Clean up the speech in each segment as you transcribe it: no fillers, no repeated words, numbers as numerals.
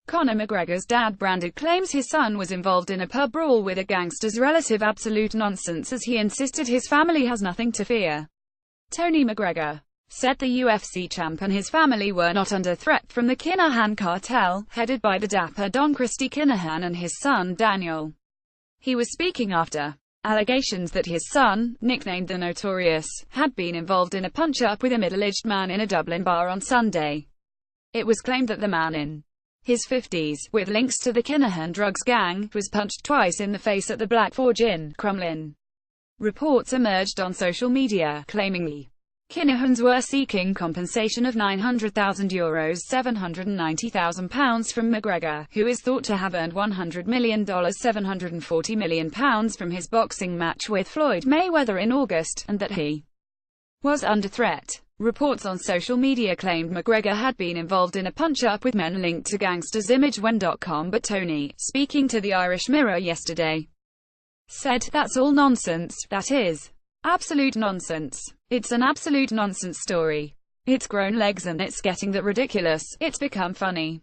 Conor McGregor's dad Brandon claims his son was involved in a pub brawl with a gangster's relative. Absolute nonsense, as he insisted his family has nothing to fear. Tony McGregor said the UFC champ and his family were not under threat from the Kinahan cartel, headed by the dapper Don Christy Kinahan and his son Daniel. He was speaking after allegations that his son, nicknamed the Notorious, had been involved in a punch-up with a middle-aged man in a Dublin bar on Sunday. It was claimed that the man in his 50s, with links to the Kinahan drugs gang, was punched twice in the face at the Black Forge in Crumlin. Reports emerged on social media, claiming the Kinahans were seeking compensation of €900,000 £790,000 from McGregor, who is thought to have earned $100 million £740 million from his boxing match with Floyd Mayweather in August, and that he was under threat. Reports on social media claimed McGregor had been involved in a punch-up with men linked to gangsters. ImageWen.com, but Tony, speaking to the Irish Mirror yesterday, said, "That's all nonsense, that is. Absolute nonsense. It's an absolute nonsense story. It's grown legs and it's getting that ridiculous, it's become funny.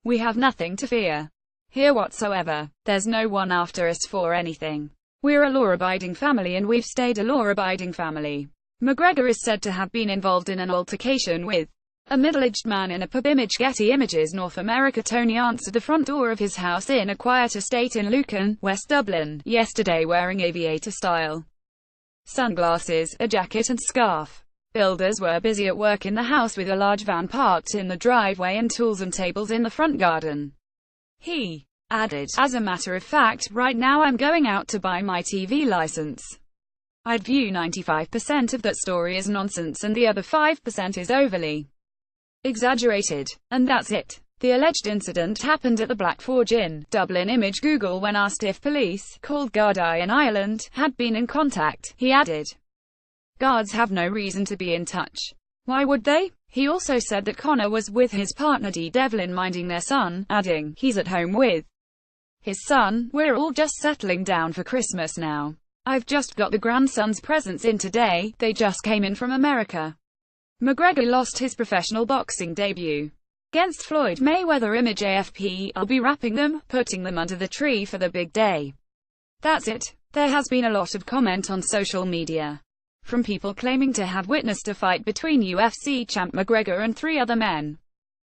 We have nothing to fear here whatsoever. There's no one after us for anything. We're a law-abiding family and we've stayed a law-abiding family." McGregor is said to have been involved in an altercation with a middle-aged man in a pub. Getty Images North America. Tony answered the front door of his house in a quiet estate in Lucan, West Dublin, yesterday wearing aviator-style sunglasses, a jacket and scarf. Builders were busy at work in the house with a large van parked in the driveway and tools and tables in the front garden. He added, "As a matter of fact, right now I'm going out to buy my TV license. I'd view 95% of that story as nonsense and the other 5% is overly exaggerated. And that's it." The alleged incident happened at the Black Forge in Dublin. Image Google. When asked if police, called Gardaí in Ireland, had been in contact, he added, "Guards have no reason to be in touch. Why would they?" He also said that Conor was with his partner Dee Devlin minding their son, adding, "He's at home with his son. We're all just settling down for Christmas now. I've just got the grandson's presents in today, they just came in from America." McGregor lost his professional boxing debut against Floyd Mayweather. Image AFP. "I'll be wrapping them, putting them under the tree for the big day. That's it." There has been a lot of comment on social media from people claiming to have witnessed a fight between UFC champ McGregor and 3 other men.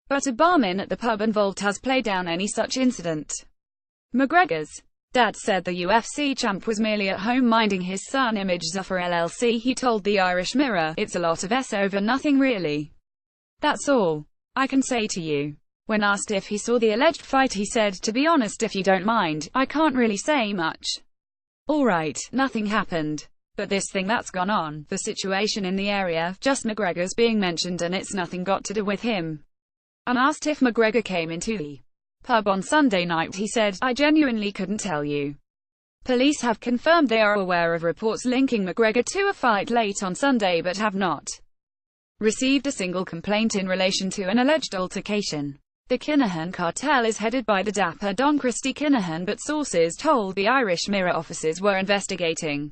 But a barman at the pub involved has played down any such incident. McGregor's dad said the UFC champ was merely at home minding his son. Image Zuffer LLC. He told the Irish Mirror, "It's a lot of S over nothing really. That's all I can say to you." When asked if he saw the alleged fight, he said, "To be honest, if you don't mind, I can't really say much. Alright, nothing happened. But this thing that's gone on, the situation in the area, just McGregor's being mentioned and it's nothing got to do with him." And asked if McGregor came into the pub on Sunday night, he said, "I genuinely couldn't tell you. Police have confirmed they are aware of reports linking McGregor to a fight late on Sunday but have not received a single complaint in relation to an alleged altercation." The Kinahan cartel is headed by the dapper Don Christy Kinahan, but sources told the Irish Mirror officers were investigating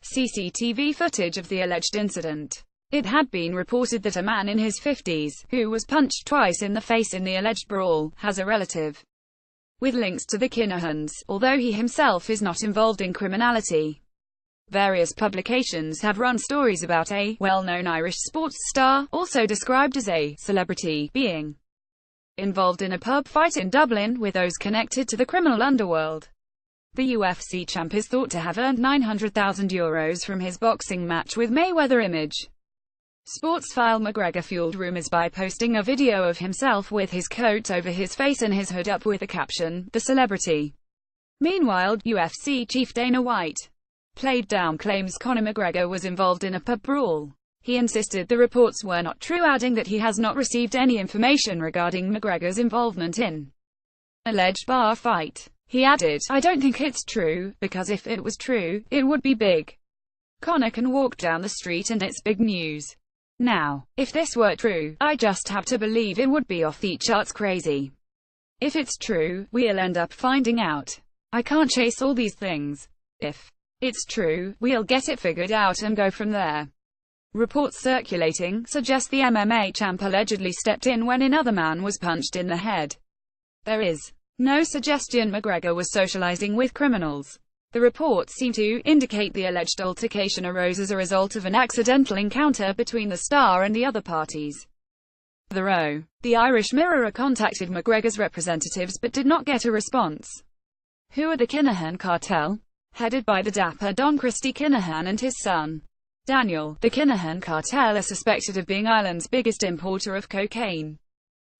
CCTV footage of the alleged incident. It had been reported that a man in his 50s, who was punched twice in the face in the alleged brawl, has a relative with links to the Kinahans, although he himself is not involved in criminality. Various publications have run stories about a well-known Irish sports star, also described as a celebrity, being involved in a pub fight in Dublin, with those connected to the criminal underworld. The UFC champ is thought to have earned €900,000 from his boxing match with Mayweather. Image Sports File. McGregor fueled rumors by posting a video of himself with his coat over his face and his hood up with the caption, "The Celebrity." Meanwhile, UFC chief Dana White played down claims Conor McGregor was involved in a pub brawl. He insisted the reports were not true, adding that he has not received any information regarding McGregor's involvement in an alleged bar fight. He added, "I don't think it's true, because if it was true, it would be big. Conor can walk down the street and it's big news. Now, if this were true, I just have to believe it would be off the charts crazy. If it's true, we'll end up finding out. I can't chase all these things. If it's true, we'll get it figured out and go from there." Reports circulating suggest the MMA champ allegedly stepped in when another man was punched in the head. There is no suggestion McGregor was socializing with criminals. The reports seem to indicate the alleged altercation arose as a result of an accidental encounter between the star and the other parties. The Irish Mirror contacted McGregor's representatives but did not get a response. Who are the Kinahan cartel? Headed by the dapper Don Christy Kinahan and his son, Daniel, the Kinahan cartel are suspected of being Ireland's biggest importer of cocaine.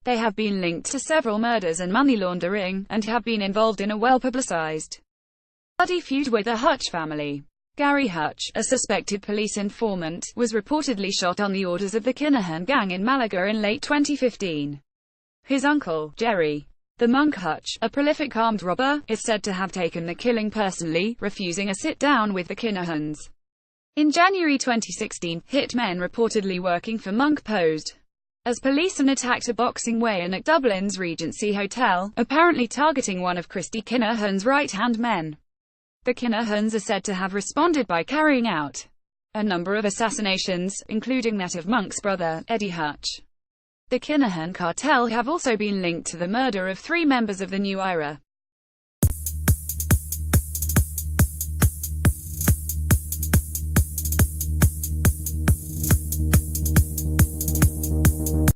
They have been linked to several murders and money laundering, and have been involved in a well-publicized bloody feud with the Hutch family. Gary Hutch, a suspected police informant, was reportedly shot on the orders of the Kinahan gang in Malaga in late 2015. His uncle, Jerry the Monk Hutch, a prolific armed robber, is said to have taken the killing personally, refusing a sit-down with the Kinahans. In January 2016, hitmen reportedly working for Monk posed as police and attacked a boxing weigh-in at Dublin's Regency Hotel, apparently targeting one of Christy Kinahan's right-hand men. The Kinahans are said to have responded by carrying out a number of assassinations, including that of Monk's brother, Eddie Hutch. The Kinahan cartel have also been linked to the murder of 3 members of the New IRA.